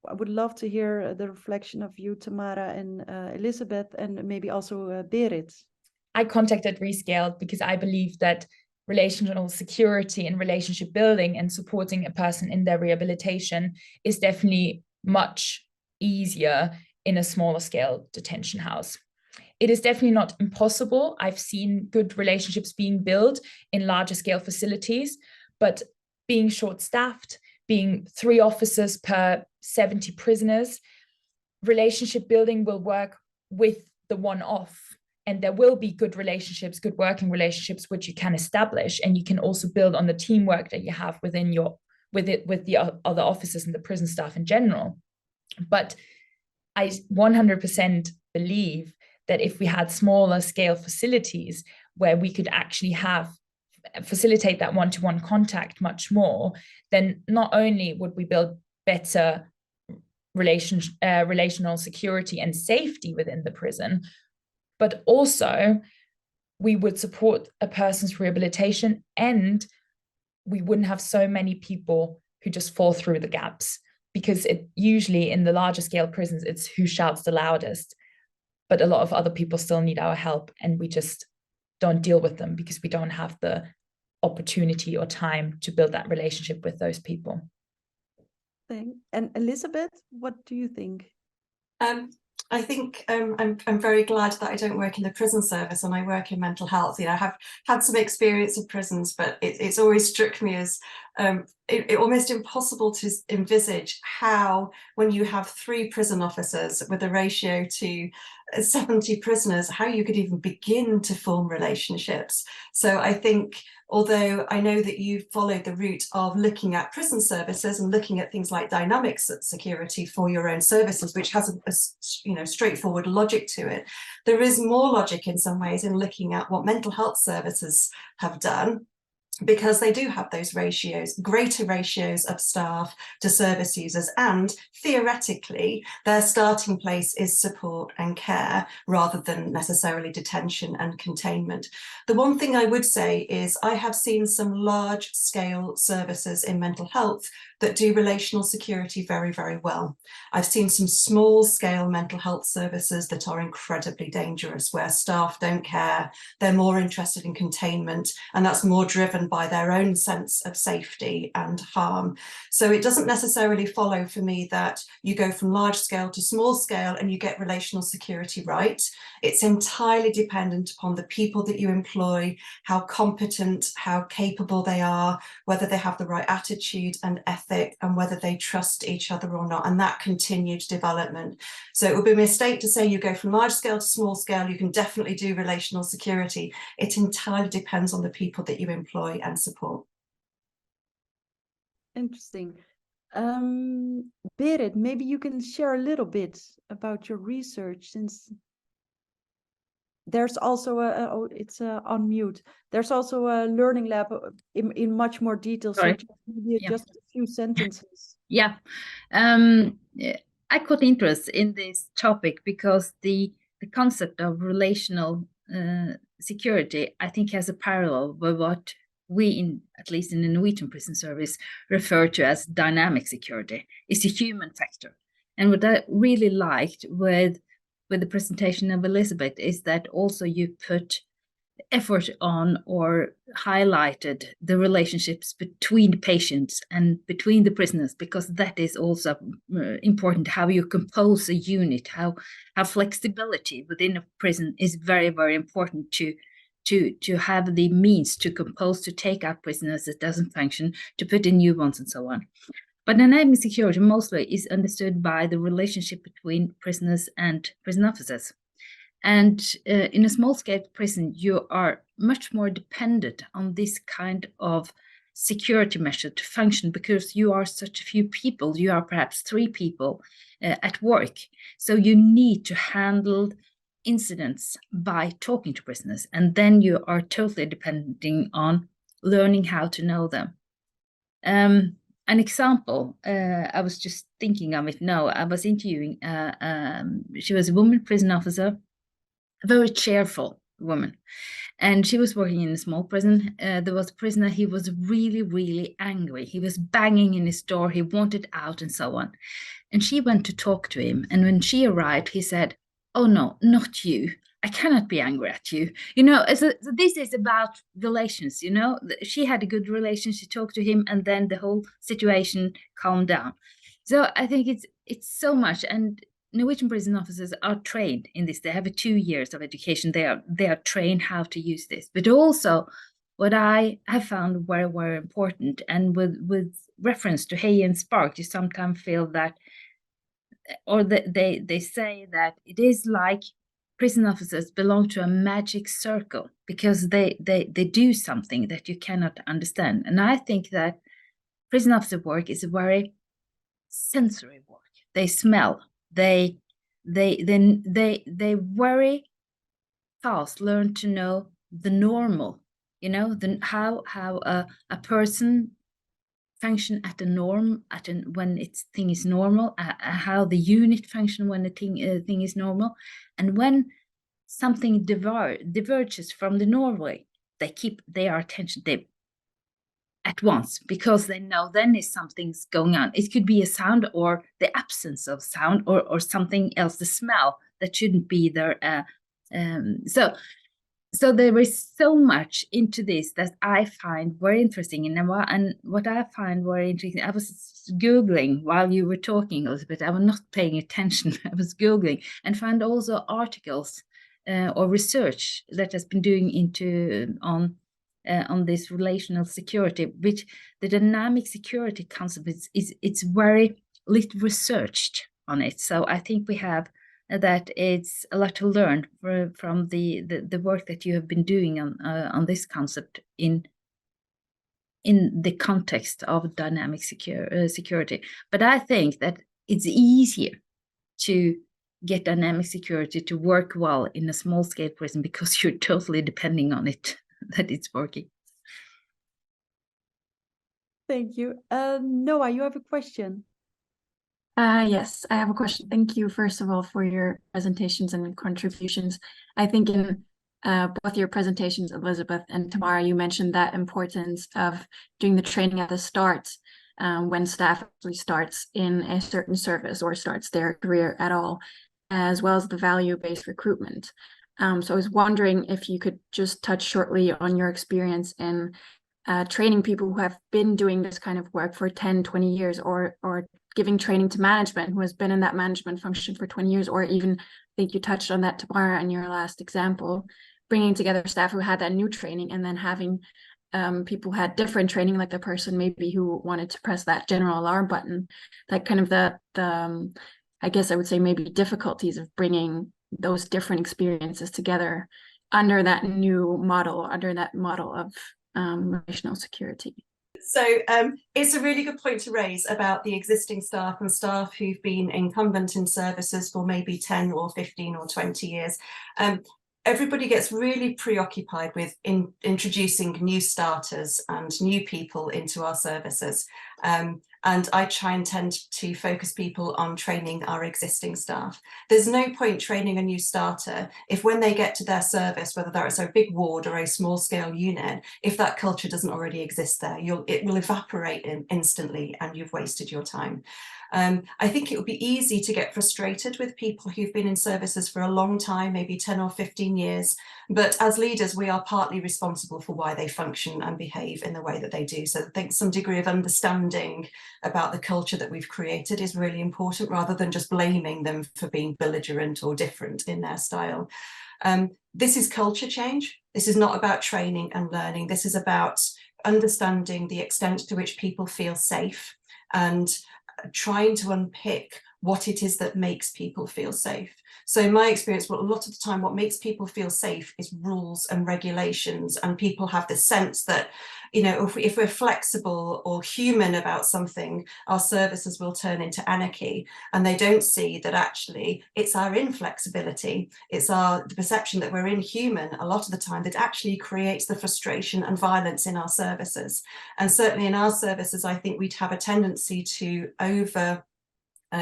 I would love to hear the reflection of you, Tamara, and Elizabeth, and maybe also Berit. I contacted Rescaled because I believe that relational security and relationship building and supporting a person in their rehabilitation is definitely much easier in a smaller scale detention house. It is definitely not impossible. I've seen good relationships being built in larger scale facilities, but being short-staffed, being 3 officers per 70 prisoners, relationship building will work with the one-off, and there will be good relationships, good working relationships, which you can establish, and you can also build on the teamwork that you have with the other officers and the prison staff in general. But I 100% believe that if we had smaller scale facilities where we could actually facilitate that one-to-one contact much more, then not only would we build better relational security and safety within the prison, but also we would support a person's rehabilitation, and we wouldn't have so many people who just fall through the gaps, because it usually in the larger scale prisons, it's who shouts the loudest. But a lot of other people still need our help, and we just don't deal with them because we don't have the opportunity or time to build that relationship with those people. And Elizabeth, what do you think? I think I'm very glad that I don't work in the prison service and I work in mental health. You know, I have had some experience of prisons, but it's always struck me as almost impossible to envisage how, when you have 3 prison officers with a ratio to 70 prisoners, how you could even begin to form relationships. So I think, although I know that you've followed the route of looking at prison services and looking at things like dynamic security for your own services, which has a straightforward logic to it, there is more logic in some ways in looking at what mental health services have done, because they do have those ratios, greater ratios of staff to service users, and theoretically their starting place is support and care rather than necessarily detention and containment. The one thing I would say is I have seen some large scale services in mental health that do relational security very, very well. I've seen some small scale mental health services that are incredibly dangerous, where staff don't care, they're more interested in containment, and that's more driven by their own sense of safety and harm. So it doesn't necessarily follow for me that you go from large scale to small scale and you get relational security right. It's entirely dependent upon the people that you employ, how competent, how capable they are, whether they have the right attitude and ethic, and whether they trust each other or not, and that continued development. So it would be a mistake to say you go from large scale to small scale, you can definitely do relational security. It entirely depends on the people that you employ and support. Interesting. Berit, maybe you can share a little bit about your research, since there's also it's on mute. There's also a learning lab in much more detail. Sorry. So just a few sentences. Yeah. I caught interest in this topic because the concept of relational security, I think, has a parallel with what we, at least in the Norwegian prison service, refer to as dynamic security. It's a human factor. And what I really liked with the presentation of Elizabeth is that also you put effort on or highlighted the relationships between the patients and between the prisoners, because that is also important. How you compose a unit, how flexibility within a prison is very, very important to have the means to compose, to take out prisoners that doesn't function, to put in new ones, and so on. But dynamic security mostly is understood by the relationship between prisoners and prison officers. And in a small-scale prison, you are much more dependent on this kind of security measure to function, because you are such a few people. You are perhaps 3 people at work. So you need to handle incidents by talking to prisoners. And then you are totally depending on learning how to know them. An example, I was just thinking of it now. I was interviewing, she was a woman prison officer, a very cheerful woman. And she was working in a small prison. There was a prisoner, he was really, really angry. He was banging in his door, he wanted out, and so on. And she went to talk to him. And when she arrived, he said, "Oh no, not you. I cannot be angry at you. So this is about relations, She had a good relation, she talked to him, and then the whole situation calmed down. So I think it's so much, and Norwegian prison officers are trained in this. They have 2 years of education. They are trained how to use this. But also, what I have found very, very important, and with reference to Hey and Spark, you sometimes feel that, or they say that it is like prison officers belong to a magic circle because they do something that you cannot understand. And I think that prison officer work is a very sensory work. They smell. They very fast learn to know the normal, how a person function at a norm when thing is normal, how the unit function when the thing is normal, and when something diverges from the normal, they keep their attention at once, because they know then is something's going on. It could be a sound or the absence of sound, or something else, the smell that shouldn't be there. So there is so much into this that I find very interesting. And what I find very interesting, I was Googling while you were talking, Elizabeth. I was not paying attention. I was Googling and found also articles or research that has been doing on this relational security, which the dynamic security concept it's very little researched on it. So I think we have that it's a lot to learn from the work that you have been doing on this concept in the context of dynamic security. But I think that it's easier to get dynamic security to work well in a small scale prison because you're totally depending on it, that it's working. Thank you. Noah, you have a question. Yes, I have a question. Thank you, first of all, for your presentations and contributions. I think in both your presentations, Elizabeth and Tamara, you mentioned that importance of doing the training at the start when staff actually starts in a certain service or starts their career at all, as well as the value-based recruitment. So I was wondering if you could just touch shortly on your experience in training people who have been doing this kind of work for 10, 20 years, or giving training to management who has been in that management function for 20 years, or even, I think you touched on that, Tamara, in your last example, bringing together staff who had that new training and then having people who had different training, like the person maybe who wanted to press that general alarm button, that kind of the I guess I would say maybe difficulties of bringing those different experiences together under that new model, under that model of relational security. So it's a really good point to raise about the existing staff and staff who've been incumbent in services for maybe 10 or 15 or 20 years. Everybody gets really preoccupied with introducing new starters and new people into our services. And I try and tend to focus people on training our existing staff. There's no point training a new starter if when they get to their service, whether that's a big ward or a small scale unit, if that culture doesn't already exist there, it will evaporate instantly and you've wasted your time. I think it would be easy to get frustrated with people who've been in services for a long time, maybe 10 or 15 years. But as leaders, we are partly responsible for why they function and behave in the way that they do. So I think some degree of understanding about the culture that we've created is really important, rather than just blaming them for being belligerent or different in their style. This is culture change. This is not about training and learning. This is about understanding the extent to which people feel safe and trying to unpick what it is that makes people feel safe. So in my experience, a lot of the time, what makes people feel safe is rules and regulations, and people have the sense that, if we're flexible or human about something, our services will turn into anarchy. And they don't see that actually it's our inflexibility, it's the perception that we're inhuman a lot of the time that actually creates the frustration and violence in our services. And certainly in our services, I think we'd have a tendency to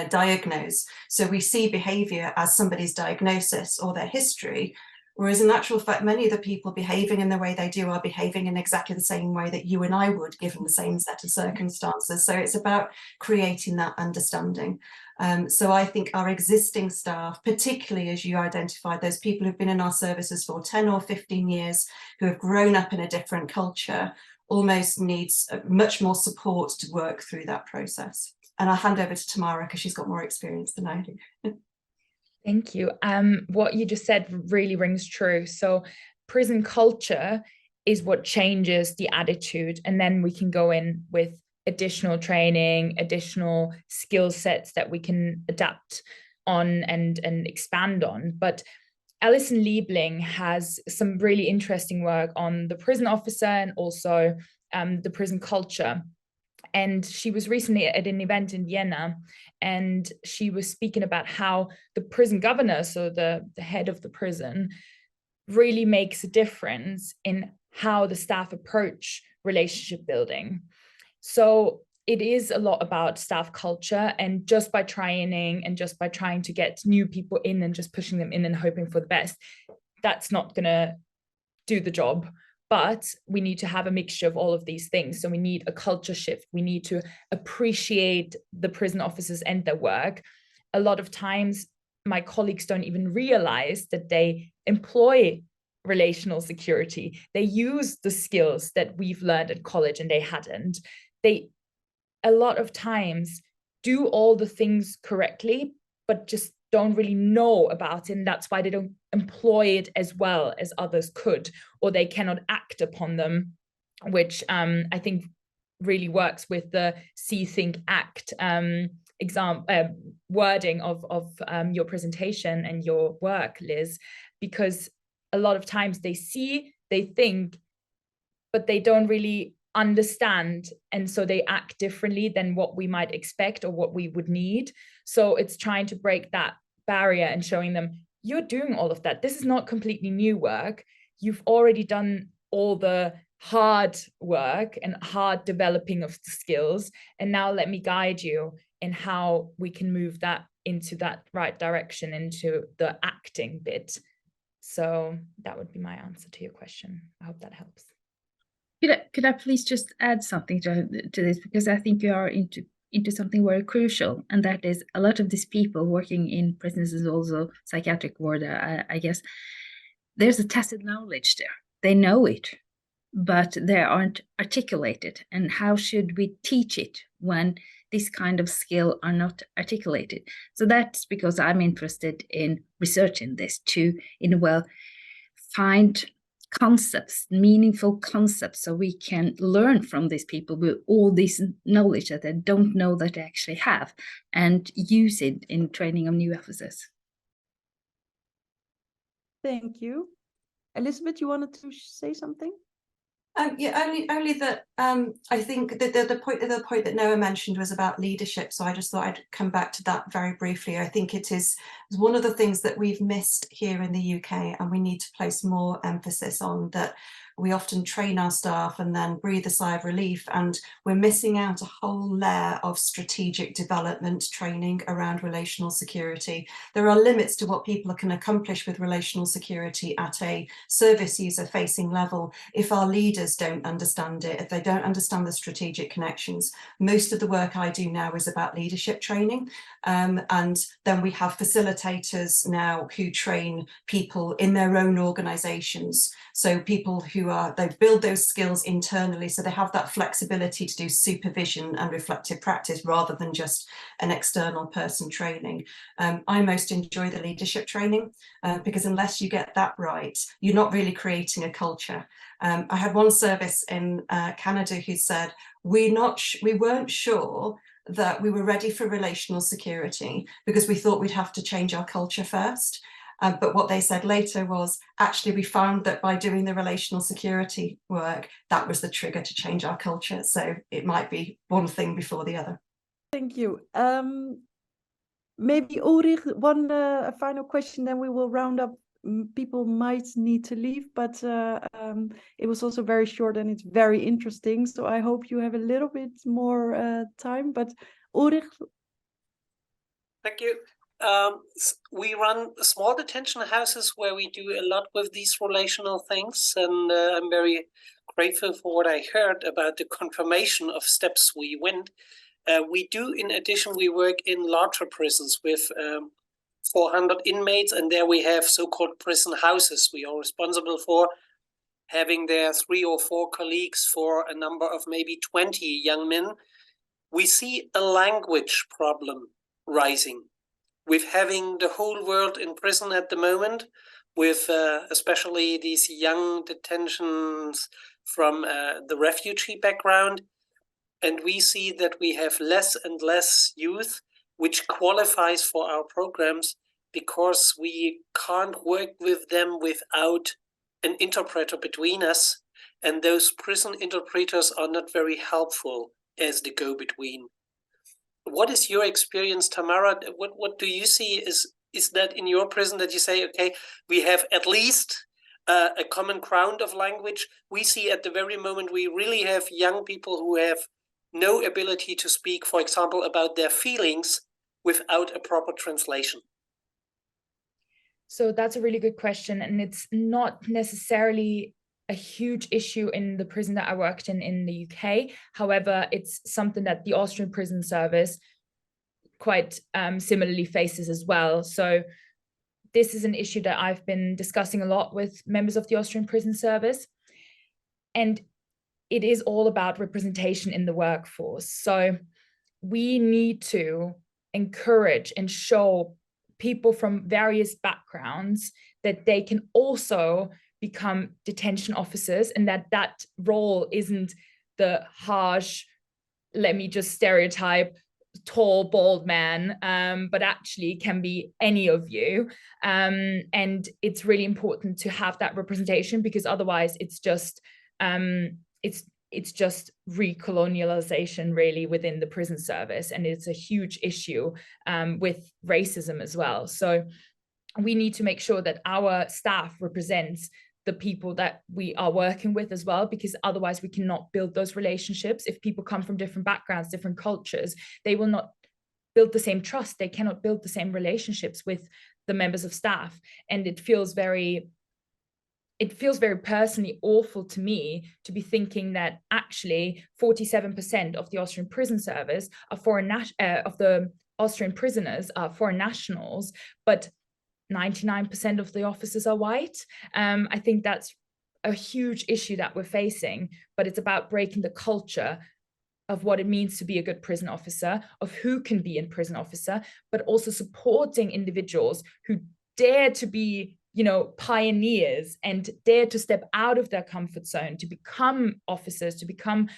diagnose. So we see behavior as somebody's diagnosis or their history, whereas in actual fact, many of the people behaving in the way they do are behaving in exactly the same way that you and I would, given the same set of circumstances. So it's about creating that understanding. So I think our existing staff, particularly as you identified, those people who've been in our services for 10 or 15 years, who have grown up in a different culture, almost needs much more support to work through that process. And I'll hand over to Tamara because she's got more experience than I do. Thank you. What you just said really rings true. So prison culture is what changes the attitude, and then we can go in with additional training, additional skill sets that we can adapt on and expand on. But Alison Liebling has some really interesting work on the prison officer and also the prison culture. And she was recently at an event in Vienna, and she was speaking about how the prison governor, so the head of the prison, really makes a difference in how the staff approach relationship building. So it is a lot about staff culture, and just by training and just by trying to get new people in and just pushing them in and hoping for the best, that's not going to do the job. But we need to have a mixture of all of these things. So we need a culture shift. We need to appreciate the prison officers and their work. A lot of times, my colleagues don't even realize that they employ relational security. They use the skills that we've learned at college and they hadn't. They, a lot of times, do all the things correctly, but just don't really know about it, and that's why they don't employ it as well as others could, or they cannot act upon them, which I think really works with the see, think, act wording of your presentation and your work, Liz, because a lot of times they see, they think, but they don't really understand, and so they act differently than what we might expect or what we would need. So it's trying to break that barrier and showing them, you're doing all of that. This is not completely new work. You've already done all the hard work and hard developing of the skills, and now let me guide you in how we can move that into that right direction, into the acting bit. So that would be my answer to your question. I hope that helps. Could I please just add something to this, because I think you are into something very crucial, and that is a lot of these people working in prisons is also psychiatric ward. I guess there's a tacit knowledge there. They know it, but they aren't articulated. And how should we teach it when this kind of skill are not articulated? So that's because I'm interested in researching this to, in a way, find concepts, meaningful concepts, so we can learn from these people with all this knowledge that they don't know that they actually have, and use it in training of new officers. Thank you. Elizabeth, you wanted to say something? Yeah, only that I think that the point that Noah mentioned was about leadership. So I just thought I'd come back to that very briefly. I think it is one of the things that we've missed here in the UK, and we need to place more emphasis on that. We often train our staff and then breathe a sigh of relief, and we're missing out a whole layer of strategic development training around relational security. There are limits to what people can accomplish with relational security at a service user facing level if our leaders don't understand it, if they don't understand the strategic connections. Most of the work I do now is about leadership training, and then we have facilitators now who train people in their own organizations. So people who they build those skills internally, so they have that flexibility to do supervision and reflective practice rather than just an external person training. I most enjoy the leadership training because unless you get that right, you're not really creating a culture. I had one service in Canada who said, we weren't sure that we were ready for relational security because we thought we'd have to change our culture first. But what they said later was, actually, we found that by doing the relational security work, that was the trigger to change our culture. So it might be one thing before the other. Thank you. Maybe Ulrich, one final question, then we will round up. People might need to leave, but it was also very short and it's very interesting. So I hope you have a little bit more time. But Ulrich. Thank you. We run small detention houses where we do a lot with these relational things, and I'm very grateful for what I heard about the confirmation of steps we went. We do, in addition, we work in larger prisons with 400 inmates, and there we have so-called prison houses. We are responsible for having there 3 or 4 colleagues for a number of maybe 20 young men. We see a language problem rising with having the whole world in prison at the moment, with especially these young detentions from the refugee background. And we see that we have less and less youth which qualifies for our programs because we can't work with them without an interpreter between us. And those prison interpreters are not very helpful as the go-between. What is your experience, Tamara? What do you see is that in your prison that you say, okay, we have at least a common ground of language? We see at the very moment we really have young people who have no ability to speak, for example, about their feelings without a proper translation. So that's a really good question. And it's not necessarily a huge issue in the prison that I worked in the UK. However, it's something that the Austrian prison service quite similarly faces as well. So this is an issue that I've been discussing a lot with members of the Austrian prison service. And it is all about representation in the workforce. So we need to encourage and show people from various backgrounds that they can also become detention officers, and that role isn't the harsh, let me just stereotype, tall, bald man, but actually can be any of you. And it's really important to have that representation, because otherwise it's just recolonialization really within the prison service, and it's a huge issue with racism as well. So we need to make sure that our staff represents the people that we are working with as well, because otherwise we cannot build those relationships. If people come from different backgrounds, different cultures, they will not build the same trust. They cannot build the same relationships with the members of staff. And it feels very personally awful to me to be thinking that actually 47% of the Austrian prison service are of the Austrian prisoners are foreign nationals, but 99% of the officers are white. I think that's a huge issue that we're facing, but it's about breaking the culture of what it means to be a good prison officer, of who can be a prison officer, but also supporting individuals who dare to be, pioneers and dare to step out of their comfort zone, to become officers, to become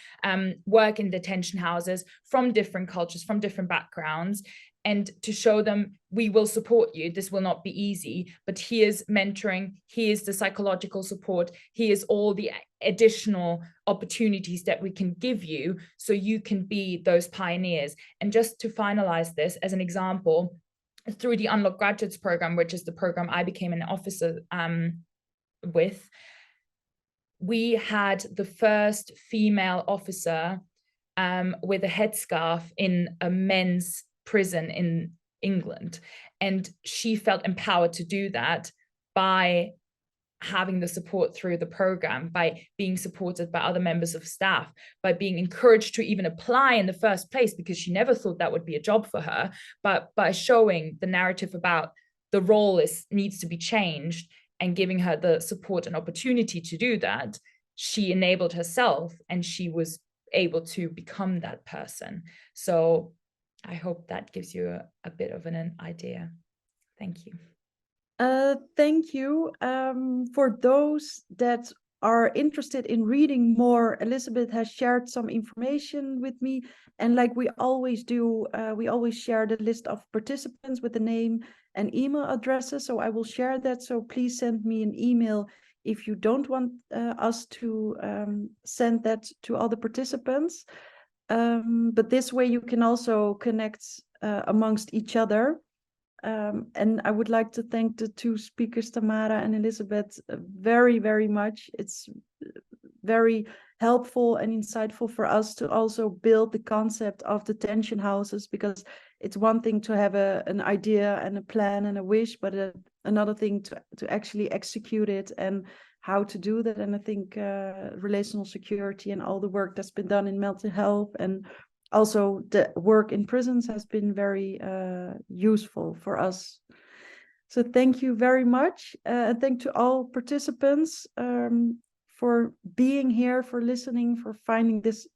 work in detention houses from different cultures, from different backgrounds, and to show them, we will support you. This will not be easy, but here's mentoring, here's the psychological support, here's all the additional opportunities that we can give you so you can be those pioneers. And just to finalize this, as an example, through the Unlock Graduates program, which is the program I became an officer with, we had the first female officer with a headscarf in a men's prison in England. And she felt empowered to do that by having the support through the program, by being supported by other members of staff, by being encouraged to even apply in the first place, because she never thought that would be a job for her. But by showing the narrative about the role needs to be changed and giving her the support and opportunity to do that, she enabled herself and she was able to become that person. So I hope that gives you a bit of an idea. Thank you. Thank you. For those that are interested in reading more, Elizabeth has shared some information with me. And like we always do, we always share the list of participants with the name and email addresses. So I will share that. So please send me an email if you don't want us to send that to all the participants. But this way you can also connect amongst each other. And I would like to thank the two speakers, Tamara and Elizabeth, very, very much. It's very helpful and insightful for us to also build the concept of detention houses, because it's one thing to have an idea and a plan and a wish, but another thing to actually execute it and how to do that. And I think relational security and all the work that's been done in mental health and also the work in prisons has been very useful for us. So thank you very much. And thank to all participants for being here, for listening, for finding this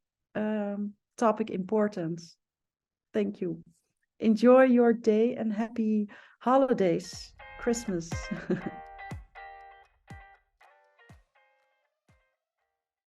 topic important. Thank you. Enjoy your day and happy holidays, Christmas.